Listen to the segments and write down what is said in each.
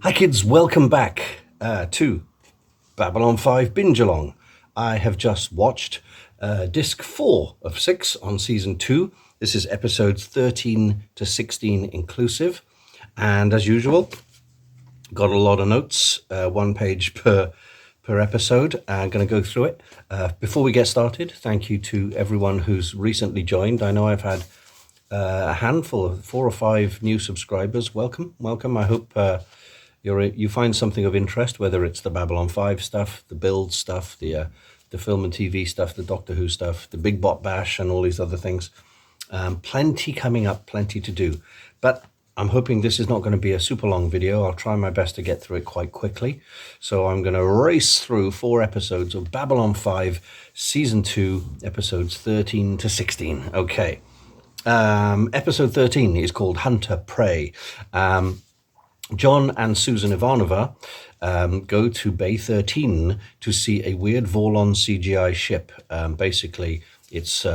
Hi kids, welcome back to Babylon 5 Binge Along. I have just watched disc 4 of 6 on season 2. This is episodes 13 to 16 inclusive. And as usual, got a lot of notes, one page per episode. I'm going to go through it. Before we get started, thank you to everyone who's recently joined. I know I've had a handful of 4 or 5 new subscribers. Welcome. I hope you find something of interest, whether it's the Babylon 5 stuff, the build stuff, the film and TV stuff, the Doctor Who stuff, the Big Bot Bash, and all these other things. Plenty coming up, plenty to do. But I'm hoping this is not going to be a super long video. I'll try my best to get through it quite quickly. So I'm going to race through 4 episodes of Babylon 5, Season 2, episodes 13 to 16. Okay. Episode 13 is called Hunter Prey. John and Susan Ivanova go to Bay 13 to see a weird Vorlon CGI ship. Basically, it's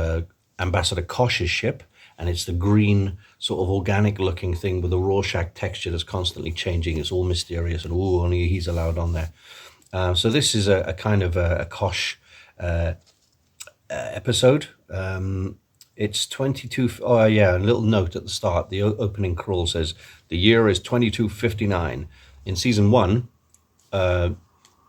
Ambassador Kosh's ship, and it's the green, sort of organic-looking thing with a Rorschach texture that's constantly changing. It's all mysterious, and only he's allowed on there. So this is a kind of a Kosh episode. It's 22. Oh yeah, a little note at the start. The opening crawl says the year is 2259. In season 1,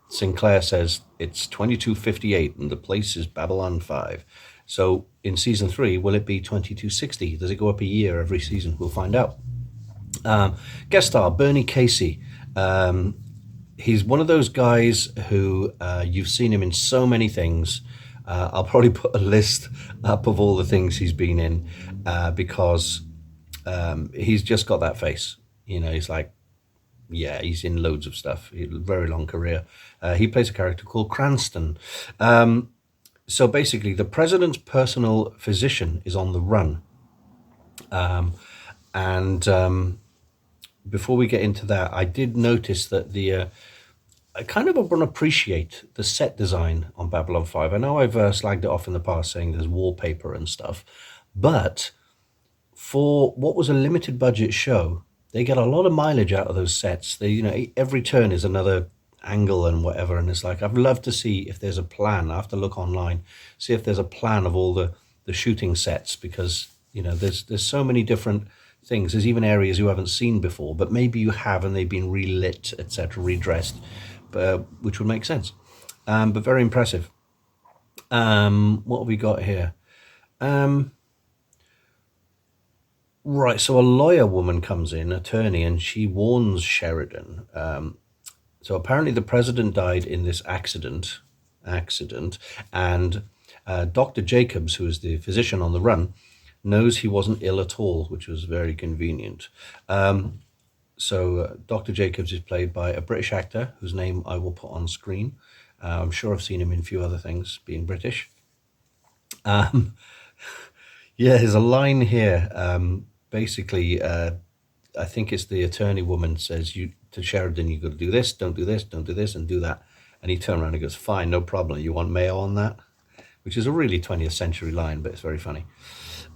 Sinclair says it's 2258, and the place is Babylon 5. So in season 3, will it be 2260? Does it go up a year every season? We'll find out. Guest star Bernie Casey. He's one of those guys who you've seen him in so many things. I'll probably put a list up of all the things he's been in because he's just got that face. You know, he's like, yeah, he's in loads of stuff. Very long career. He plays a character called Cranston. So basically, the president's personal physician is on the run. Before we get into that, I did notice that I kind of want to appreciate the set design on Babylon 5. I know I've slagged it off in the past saying there's wallpaper and stuff, but for what was a limited budget show, they get a lot of mileage out of those sets. They, every turn is another angle and whatever, and it's like, I'd love to see if there's a plan. I have to look online, see if there's a plan of all the shooting sets, because there's so many different things. There's even areas you haven't seen before, but maybe you have, and they've been relit, etc., redressed, which would make sense. But very impressive. What have we got here? Right, so a lawyer woman comes in, attorney, and she warns Sheridan. So apparently the president died in this accident, and Dr. Jacobs, who is the physician on the run, knows he wasn't ill at all, which was very convenient. So Dr. Jacobs is played by a British actor whose name I will put on screen. I'm sure I've seen him in a few other things, being British. Yeah, there's a line here. Basically, I think it's the attorney woman says to Sheridan, you got to do this, don't do this, don't do this, and do that. And he turned around and goes, fine, no problem. You want mayo on that? Which is a really 20th century line, but it's very funny.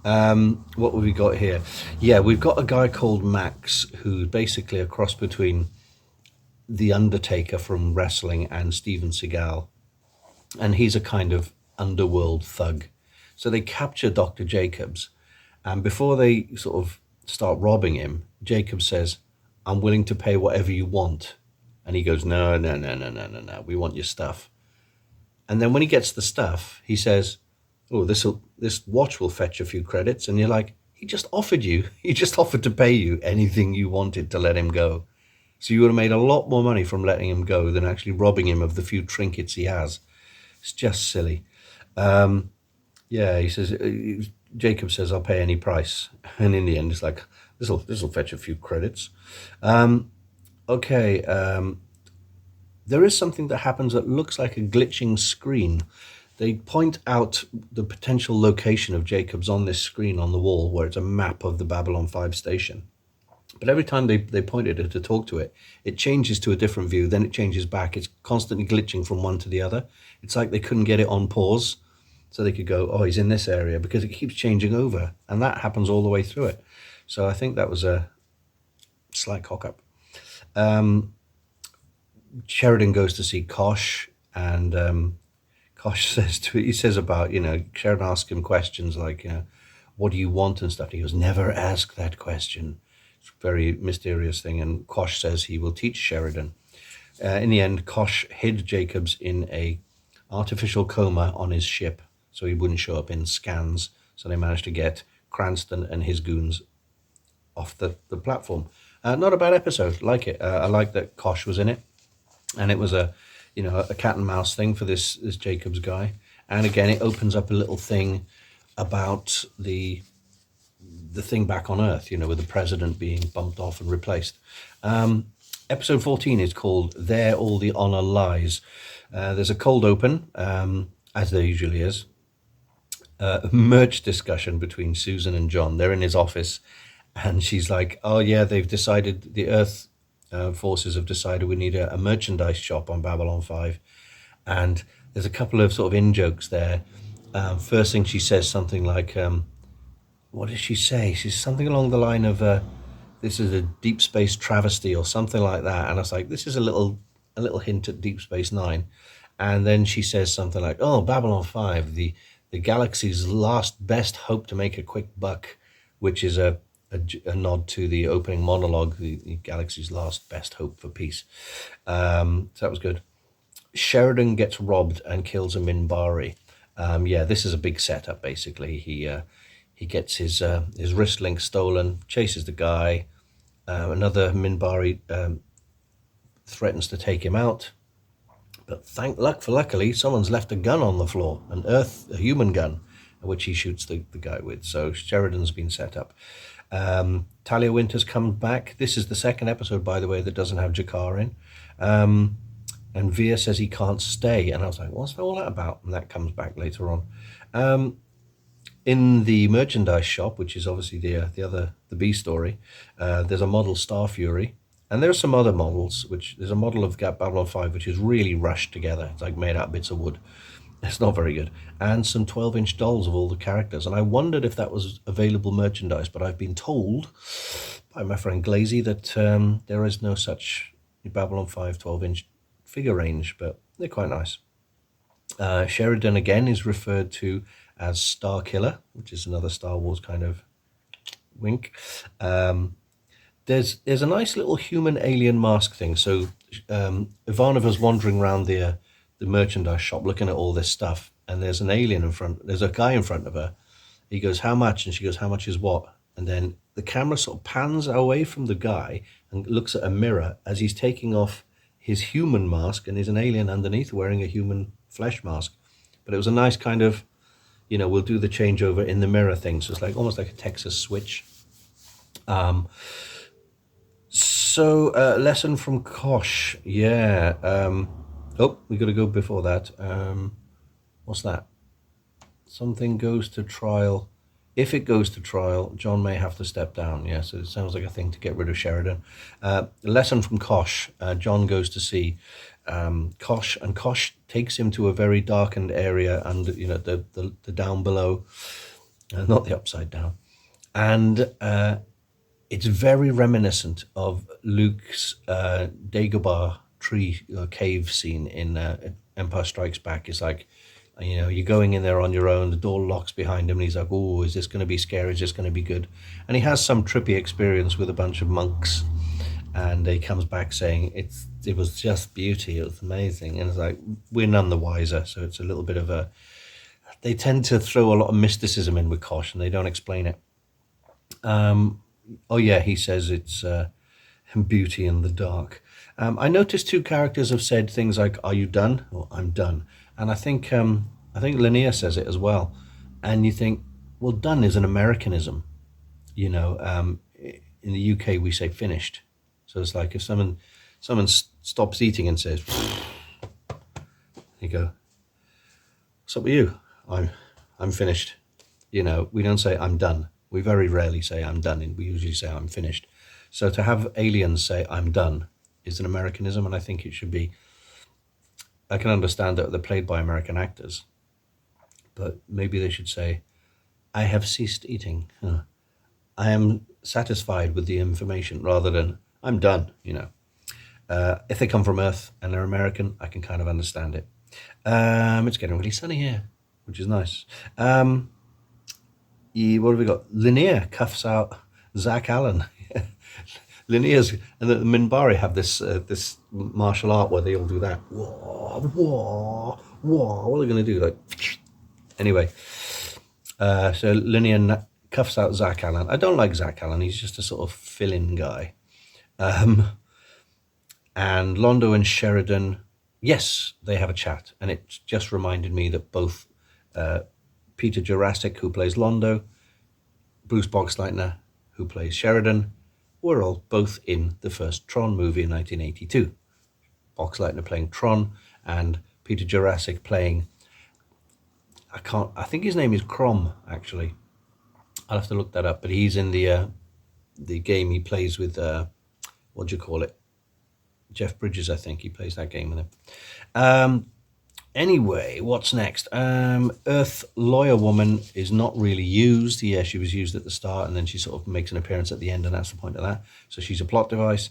What have we got here? Yeah, we've got a guy called Max, who's basically a cross between The Undertaker from wrestling and Steven Seagal. And he's a kind of underworld thug. So they capture Dr. Jacobs. And before they sort of start robbing him, Jacobs says, I'm willing to pay whatever you want. And he goes, no, we want your stuff. And then when he gets the stuff, he says, oh, this watch will fetch a few credits. And you're like, he just offered to pay you anything you wanted to let him go. So you would have made a lot more money from letting him go than actually robbing him of the few trinkets he has. It's just silly. Yeah, he says, Jacob says, I'll pay any price. And in the end, it's like, this'll fetch a few credits. Okay. There is something that happens that looks like a glitching screen. They point out the potential location of Jacobs on this screen on the wall, where it's a map of the Babylon 5 station. But every time they pointed it to talk to it, it changes to a different view, then it changes back. It's constantly glitching from one to the other. It's like they couldn't get it on pause so they could go, oh, he's in this area, because it keeps changing over. And that happens all the way through it. So I think that was a slight cock-up. Sheridan goes to see Kosh, and Kosh says about, Sheridan asks him questions like, what do you want and stuff. And he goes, never ask that question. It's a very mysterious thing. And Kosh says he will teach Sheridan. In the end, Kosh hid Jacobs in a artificial coma on his ship so he wouldn't show up in scans. So they managed to get Cranston and his goons off the platform. Not a bad episode. Like it. I like that Kosh was in it. And it was a cat and mouse thing for this Jacobs guy. And again, it opens up a little thing about the thing back on Earth, with the president being bumped off and replaced. Episode 14 is called There All the Honor Lies. There's a cold open, as there usually is. Merch discussion between Susan and John. They're in his office, and she's like, oh yeah, they've decided, the Earth forces have decided we need a merchandise shop on Babylon 5. And there's a couple of sort of in-jokes there. First thing she says something like, what does she say? She's something along the line of, this is a Deep Space travesty or something like that. And I was like, this is a little hint at Deep Space Nine. And then she says something like, oh, Babylon 5, the galaxy's last best hope to make a quick buck, which is a nod to the opening monologue, the galaxy's last best hope for peace. So that was good. Sheridan gets robbed and kills a Minbari. This is a big setup, basically. He gets his wrist link stolen, chases the guy. Another Minbari threatens to take him out. But luckily, someone's left a gun on the floor, a human gun, which he shoots the guy with. So Sheridan's been set up. Talia Winters comes back. This is the second episode, by the way, that doesn't have Jakar in. And Veer says he can't stay. And I was like, what's all that about? And that comes back later on. In the merchandise shop, which is obviously the B story, there's a model Star Fury. And there's some other models, there's a model of Babylon 5, which is really rushed together. It's like made out of bits of wood. It's not very good. And some 12-inch dolls of all the characters. And I wondered if that was available merchandise, but I've been told by my friend Glazy that there is no such Babylon 5 12-inch figure range, but they're quite nice. Sheridan again is referred to as Star Killer, which is another Star Wars kind of wink. There's a nice little human alien mask thing. So Ivanova's wandering around the merchandise shop looking at all this stuff, and there's an alien in front. There's a guy in front of her. He goes, how much? And she goes, how much is what? And then the camera sort of pans away from the guy and looks at a mirror as he's taking off his human mask, and there's an alien underneath wearing a human flesh mask. But it was a nice kind of, we'll do the changeover in the mirror thing. So it's like almost like a Texas switch. Lesson from Kosh. Yeah. We got to go before that. What's that? Something goes to trial. If it goes to trial, John may have to step down. Yeah, so it sounds like a thing to get rid of Sheridan. Lesson from Kosh. John goes to see Kosh, and Kosh takes him to a very darkened area, and the down below, not the upside down, and it's very reminiscent of Luke's Dagobah tree cave scene in Empire Strikes Back. It's like, you're going in there on your own, the door locks behind him, and he's like, oh, is this going to be scary? Is this going to be good? And he has some trippy experience with a bunch of monks, and he comes back saying, it was just beauty, it was amazing. And it's like, we're none the wiser. So it's a little bit of they tend to throw a lot of mysticism in with Kosh, and they don't explain it. He says it's beauty in the dark. I noticed two characters have said things like, are you done? Or I'm done. And I think Linnea says it as well. And you think, well, done is an Americanism. In the UK, we say finished. So it's like if someone stops eating and says, you go, what's up with you? I'm finished. We don't say I'm done. We very rarely say I'm done. We usually say I'm finished. So to have aliens say, I'm done, is an Americanism, and I think it should be. I can understand that they're played by American actors, but maybe they should say, I have ceased eating. I am satisfied with the information rather than I'm done, If they come from Earth and they're American, I can kind of understand it. It's getting really sunny here, which is nice. What have we got? Linnea cuffs out Zach Allen. Linnea's and the Minbari have this martial art where they all do that. Whoa, whoa, whoa. What are they going to do? Like, anyway. So Linnea cuffs out Zach Allen. I don't like Zach Allen. He's just a sort of fill-in guy. And Londo and Sheridan, yes, they have a chat. And it just reminded me that both Peter Jurasik, who plays Londo, Bruce Boxleitner, who plays Sheridan, were all both in the first Tron movie in 1982. Boxleitner playing Tron and Peter Jurasik playing, I think his name is Crom, actually. I'll have to look that up, but he's in the game he plays with, what do you call it? Jeff Bridges, I think he plays that game with him. Anyway, what's next? Earth Lawyer Woman is not really used. Yeah, she was used at the start, and then she sort of makes an appearance at the end, and that's the point of that. So she's a plot device.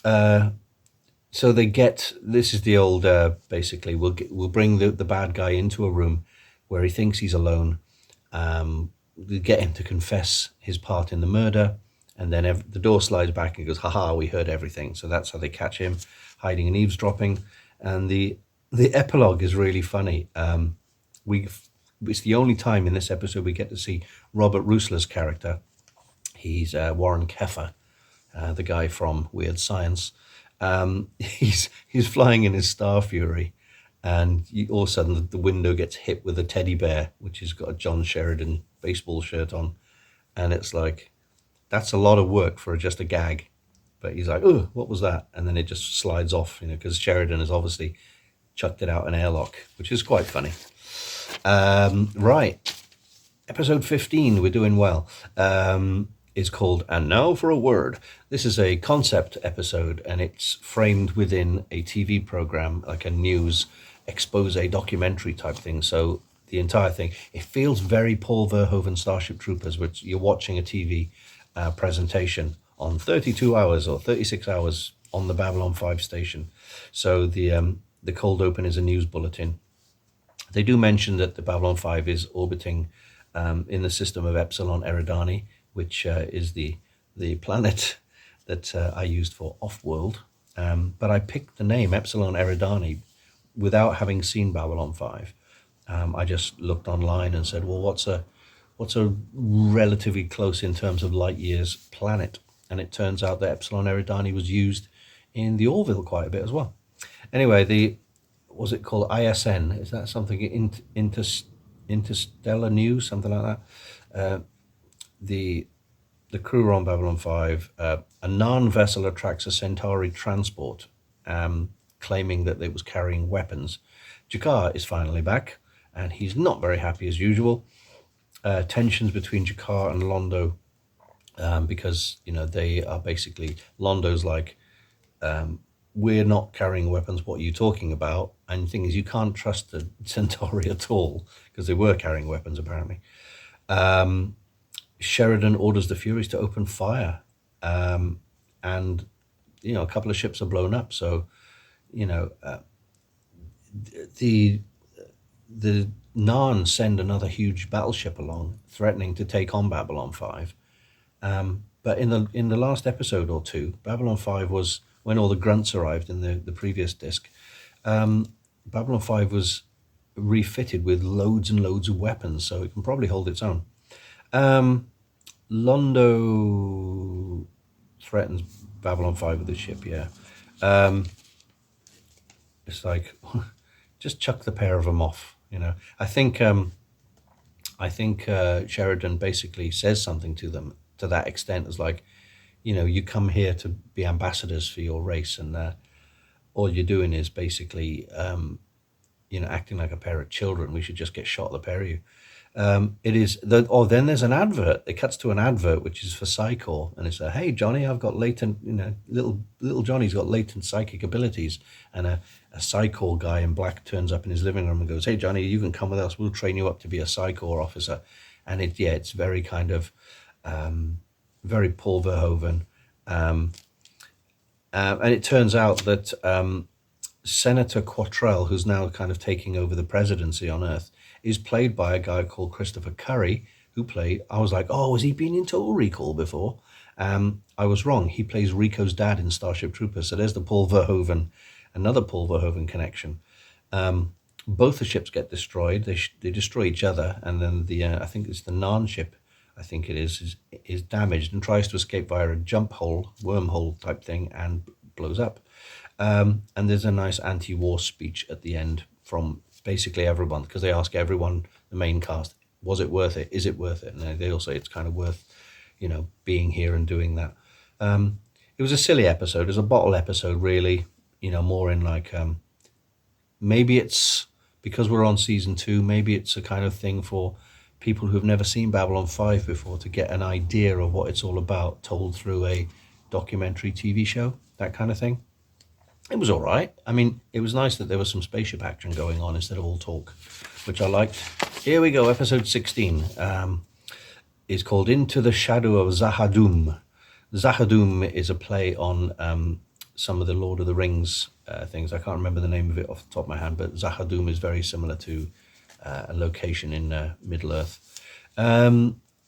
So they get, this is the old, basically, we'll bring the bad guy into a room where he thinks he's alone. We get him to confess his part in the murder, and then the door slides back and goes, haha, we heard everything. So that's how they catch him, hiding and eavesdropping. And the epilogue is really funny. It's the only time in this episode we get to see Robert Rusler's character. He's Warren Keffer, the guy from Weird Science. He's flying in his Star Fury, and all of a sudden the window gets hit with a teddy bear, which has got a John Sheridan baseball shirt on. And it's like, that's a lot of work for just a gag. But he's like, oh, what was that? And then it just slides off, because Sheridan has obviously chucked it out an airlock, which is quite funny. Right. Episode 15, we're doing well. Is called And Now for a Word. This is a concept episode, and it's framed within a TV program, like a news expose documentary type thing. So the entire thing, it feels very Paul Verhoeven Starship Troopers, which you're watching a TV presentation on 32 hours or 36 hours on the Babylon 5 station. So the cold open is a news bulletin. They do mention that the Babylon 5 is orbiting in the system of Epsilon Eridani, which is the planet that I used for Offworld. But I picked the name Epsilon Eridani without having seen Babylon 5. I just looked online and said, well, what's a relatively close in terms of light years planet? And it turns out that Epsilon Eridani was used in the Orville quite a bit as well. Anyway, what's it called? ISN, is that something, interstellar news, something like that? The crew are on Babylon 5. A Narn vessel attracts a Centauri transport, claiming that it was carrying weapons. Jakar is finally back, and he's not very happy as usual. Tensions between Jakar and Londo, because they are basically, Londo's like, we're not carrying weapons, what are you talking about? And the thing is, you can't trust the Centauri at all, because they were carrying weapons apparently. Sheridan orders the Furies to open fire, and a couple of ships are blown up. So the Narn send another huge battleship along, threatening to take on Babylon 5. But in the last episode or two, Babylon 5 was, when all the grunts arrived in the previous disc, Babylon 5 was refitted with loads and loads of weapons, so it can probably hold its own. Londo threatens Babylon 5 with the ship, yeah. It's like, just chuck the pair of them off, I think Sheridan basically says something to them to that extent, as like, you come here to be ambassadors for your race, and all you're doing is basically, acting like a pair of children. We should just get shot, the pair of you. It is then there's an advert. It cuts to an advert which is for Psychor, and it's hey Johnny, I've got latent, little Johnny's got latent psychic abilities, and a Psychor guy in black turns up in his living room and goes, hey Johnny, you can come with us. We'll train you up to be a Psychor officer. And it's very kind of very Paul Verhoeven, and it turns out that Senator Quattrell, who's now kind of taking over the presidency on Earth, is played by a guy called Christopher Curry, who played, I was like, oh, has he been in Total Recall before? I was wrong. He plays Rico's dad in Starship Troopers. So there's the Paul Verhoeven, another Paul Verhoeven connection. Both the ships get destroyed. They destroy each other, and then I think it's the Narn ship, I think it is damaged and tries to escape via a wormhole type thing, and blows up. And there's a nice anti-war speech at the end from basically everyone, because they ask everyone, the main cast, was it worth it? Is it worth it? And they all say it's kind of worth, being here and doing that. It was a silly episode. It was a bottle episode, really, more in like, maybe it's because we're on season 2, maybe it's a kind of thing for people who've never seen Babylon 5 before to get an idea of what it's all about, told through a documentary TV show, that kind of thing. It was all right. I mean, it was nice that there was some spaceship action going on instead of all talk, which I liked. Here we go, episode 16 is called Into the Shadow of Zahadum. Zahadum is a play on some of the Lord of the Rings things. I can't remember the name of it off the top of my hand, but Zahadum is very similar to a location in Middle-earth.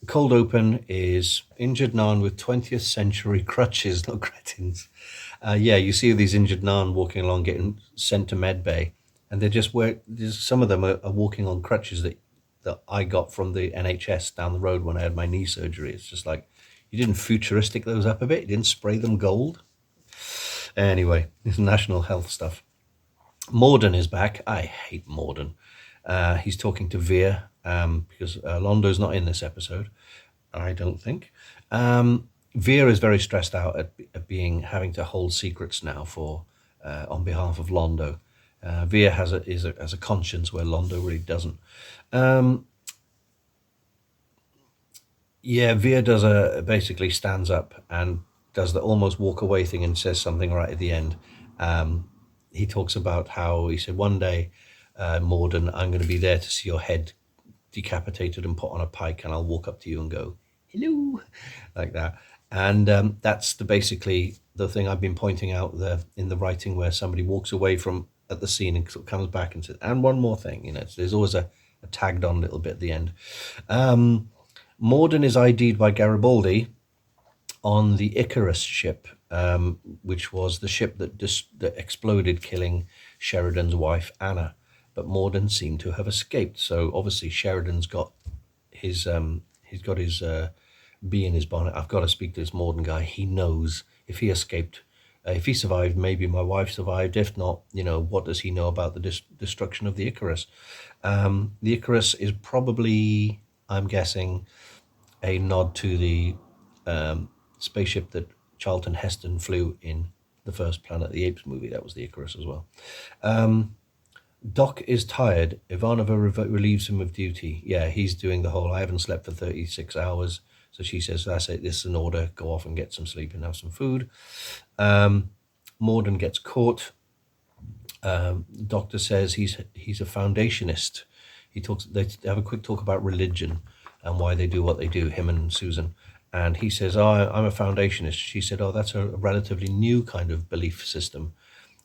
Cold open is injured Narn with 20th century crutches, not cretins. You see these injured Narn walking along, getting sent to medbay, and they're some of them are walking on crutches that I got from the NHS down the road when I had my knee surgery. It's just like, you didn't futuristic those up a bit? You didn't spray them gold? Anyway, it's national health stuff. Morden is back. I hate Morden. He's talking to Veer, because Londo's not in this episode, I don't think. Veer is very stressed out at having to hold secrets now for on behalf of Londo. Veer has a conscience where Londo really doesn't. Veer does basically stands up and does the almost walk away thing and says something right at the end. He talks about how he said, one day, Morden, I'm going to be there to see your head decapitated and put on a pike, and I'll walk up to you and go, hello, like that. And that's basically the thing I've been pointing out in the writing, where somebody walks away from at the scene and sort of comes back and says, and one more thing, there's always a tagged on little bit at the end. Morden is ID'd by Garibaldi on the Icarus ship, which was the ship that exploded, killing Sheridan's wife, Anna. But Morden seemed to have escaped. So obviously Sheridan's got his bee in his bonnet. I've got to speak to this Morden guy. He knows if he escaped, if he survived, maybe my wife survived. If not, what does he know about the destruction of the Icarus? The Icarus is probably, I'm guessing, a nod to the spaceship that Charlton Heston flew in the first Planet of the Apes movie. That was the Icarus as well. Doc is tired. Ivanova relieves him of duty. Yeah, he's doing the whole, I haven't slept for 36 hours. So she says, that's it, this is an order. Go off and get some sleep and have some food. Morden gets caught. The doctor says he's a foundationist. They have a quick talk about religion and why they do what they do, him and Susan. And he says, I'm a foundationist. She said, that's a relatively new kind of belief system.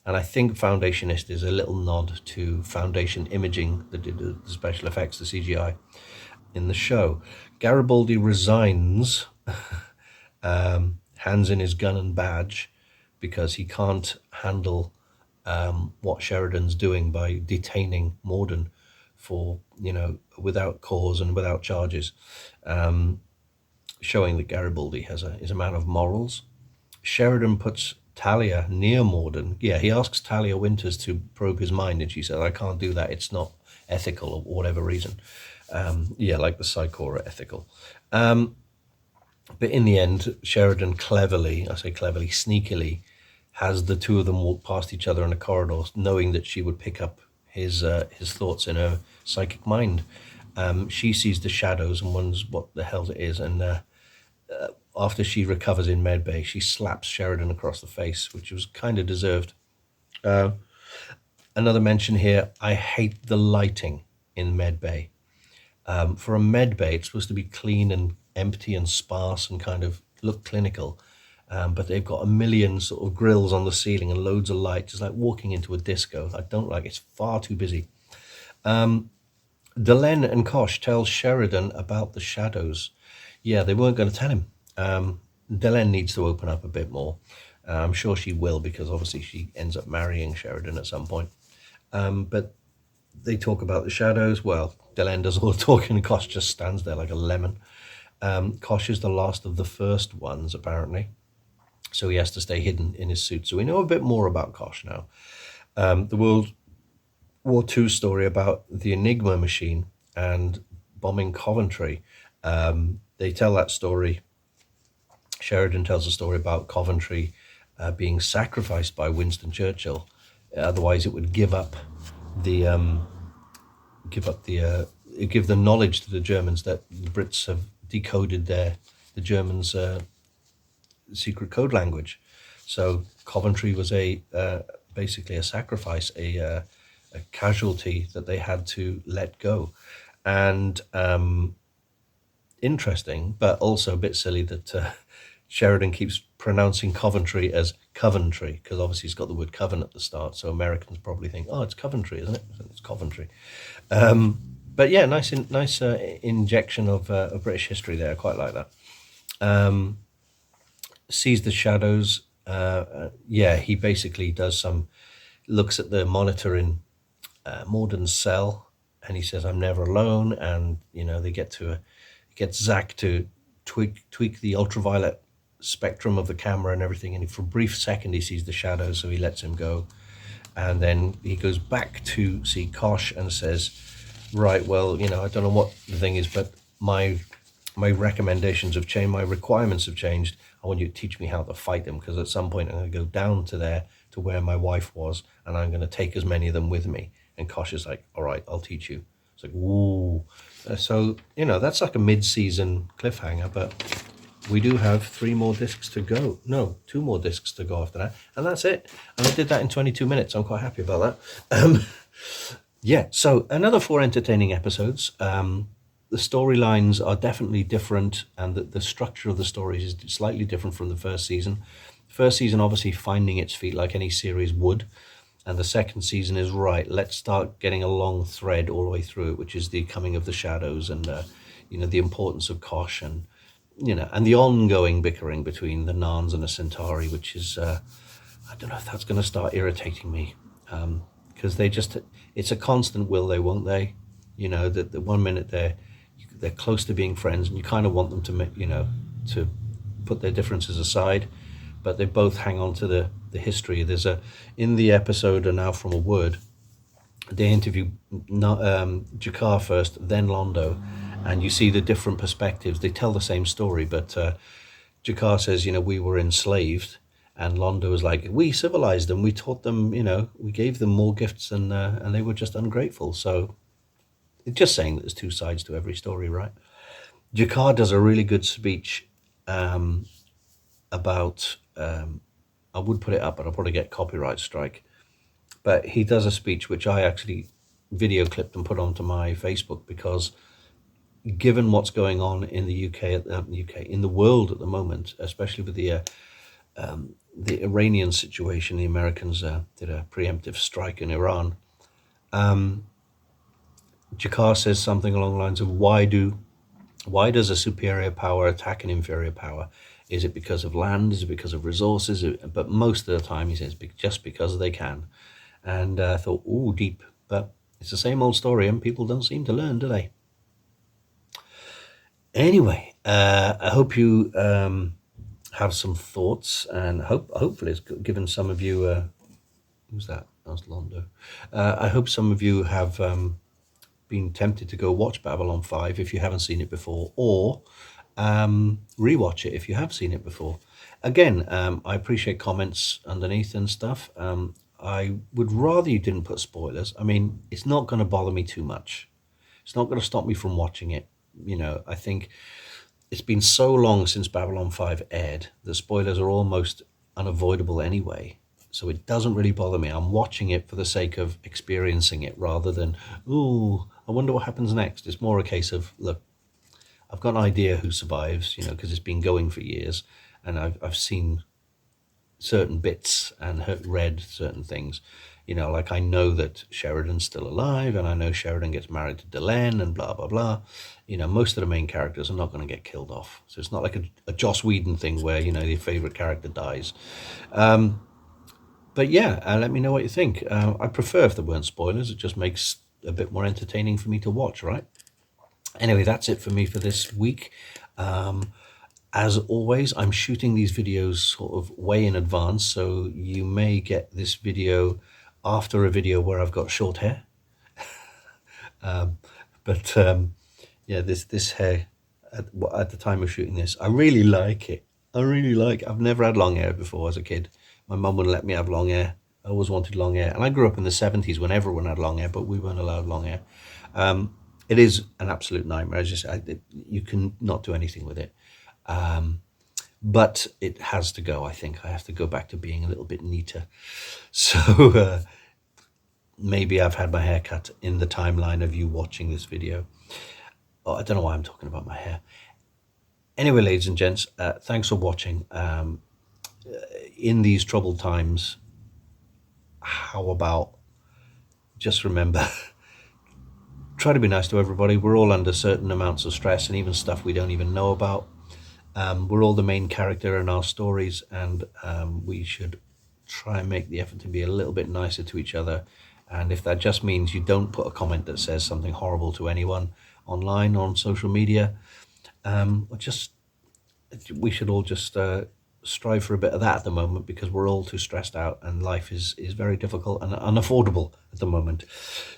And I think foundationist is a little nod to Foundation Imaging that did the special effects, the CGI in the show. Garibaldi resigns, hands in his gun and badge, because he can't handle what Sheridan's doing by detaining Morden for, without cause and without charges, showing that Garibaldi is a man of morals. Sheridan puts Talia near Morden. Yeah, he asks Talia Winters to probe his mind, and she says, I can't do that. It's not ethical, or whatever reason. Like the Psychor ethical. But in the end, Sheridan sneakily, has the two of them walk past each other in a corridor, knowing that she would pick up his thoughts in her psychic mind. She sees the shadows and wonders what the hell it is, and after she recovers in medbay, she slaps Sheridan across the face, which was kind of deserved. Another mention here, I hate the lighting in medbay. For a medbay, it's supposed to be clean and empty and sparse and kind of look clinical. But they've got a million sort of grills on the ceiling and loads of light, just like walking into a disco. I don't like it. It's far too busy. Delenn and Kosh tell Sheridan about the shadows. Yeah, they weren't going to tell him. Delenn needs to open up a bit more. I'm sure she will, because obviously she ends up marrying Sheridan at some point. But they talk about the shadows. Well, Delenn does all the talking and Kosh just stands there like a lemon. Kosh is the last of the first ones, apparently. So he has to stay hidden in his suit. So we know a bit more about Kosh now. The World War II story about the Enigma machine and bombing Coventry. They tell that story. Sheridan tells a story about Coventry being sacrificed by Winston Churchill. Otherwise, it would give the knowledge to the Germans that the Brits have decoded the Germans' secret code language. So Coventry was basically a sacrifice, a casualty that they had to let go. And interesting, but also a bit silly that Sheridan keeps pronouncing Coventry as Coventry, because obviously he's got the word coven at the start, so Americans probably think, oh, it's Coventry, isn't it? It's Coventry. But yeah, nice injection of British history there. I quite like that. Sees the shadows. Yeah, he basically looks at the monitor in Morden's cell, and he says, I'm never alone. And, they get Zach to tweak the ultraviolet spectrum of the camera and everything. And for a brief second, he sees the shadows, so he lets him go. And then he goes back to see Kosh and says, right, well, I don't know what the thing is, but my recommendations have changed, my requirements have changed. I want you to teach me how to fight them, because at some point I'm going to go down to where my wife was, and I'm going to take as many of them with me. And Kosh is like, all right, I'll teach you. It's like, ooh. So, that's like a mid-season cliffhanger, but we do have 3 more discs to go. No, 2 more discs to go after that. And that's it. And I did that in 22 minutes. I'm quite happy about that. Yeah, so another 4 entertaining episodes. The storylines are definitely different, and the structure of the stories is slightly different from the first season. The first season, obviously, finding its feet like any series would. And the second season is, right, let's start getting a long thread all the way through it, which is the coming of the shadows and, the importance of Kosh and, and the ongoing bickering between the Narns and the Centauri, which is, I don't know if that's going to start irritating me. Because it's a constant will they, won't they? That the 1 minute they're close to being friends, and you kind of want them to put their differences aside, but they both hang on to the history. In the episode "A Now From a Word," they interview Jakar first, then Londo, and you see the different perspectives. They tell the same story, but Jakar says, we were enslaved, and Londo was like, we civilized them, we taught them, we gave them more gifts, and they were just ungrateful. So it's just saying that there's 2 sides to every story, right? Jakar does a really good speech about, I would put it up, but I'll probably get copyright strike. But he does a speech which I actually video clipped and put onto my Facebook, because given what's going on in the UK, in the world at the moment, especially with the Iranian situation, the Americans did a preemptive strike in Iran. Jakar says something along the lines of, why does a superior power attack an inferior power? Is it because of land? Is it because of resources? But most of the time he says just because they can. And I thought, ooh, deep. But it's the same old story, and people don't seem to learn, do they? Anyway, I hope you have some thoughts, and hopefully it's given some of you... who's that? That's Londo. I hope some of you have been tempted to go watch Babylon 5 if you haven't seen it before, or rewatch it if you have seen it before. Again, I appreciate comments underneath and stuff. I would rather you didn't put spoilers. I mean, it's not going to bother me too much. It's not going to stop me from watching it. You know, I think it's been so long since Babylon 5 aired, the spoilers are almost unavoidable anyway. So it doesn't really bother me. I'm watching it for the sake of experiencing it rather than, ooh, I wonder what happens next. It's more a case of, look, I've got an idea who survives, you know, because it's been going for years, and I've seen certain bits and read certain things. You know, like I know that Sheridan's still alive, and I know Sheridan gets married to Delenn and blah, blah, blah. You know, most of the main characters are not going to get killed off. So it's not like a Joss Whedon thing where, you know, your favorite character dies. But yeah, let me know what you think. I prefer if there weren't spoilers. It just makes a bit more entertaining for me to watch, right? Anyway, that's it for me for this week. As always, I'm shooting these videos sort of way in advance, so you may get this video after a video where I've got short hair. But yeah, this hair at the time of shooting this, I really like it. I've never had long hair before as a kid. My mum wouldn't let me have long hair. I always wanted long hair. And I grew up in the 70s when everyone had long hair, but we weren't allowed long hair. It is an absolute nightmare. You can not do anything with it. But it has to go, I think. I have to go back to being a little bit neater. So maybe I've had my hair cut in the timeline of you watching this video. Oh, I don't know why I'm talking about my hair. Anyway, ladies and gents, thanks for watching. In these troubled times, how about just remember, try to be nice to everybody. We're all under certain amounts of stress and even stuff we don't even know about. We're all the main character in our stories, and we should try and make the effort to be a little bit nicer to each other. And if that just means you don't put a comment that says something horrible to anyone online or on social media, we should all just strive for a bit of that at the moment, because we're all too stressed out and life is very difficult and unaffordable at the moment.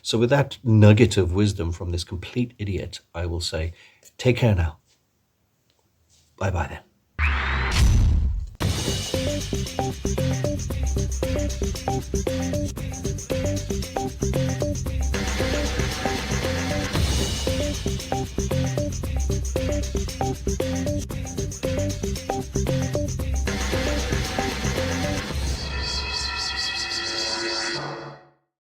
So with that nugget of wisdom from this complete idiot, I will say, take care now. Bye-bye then.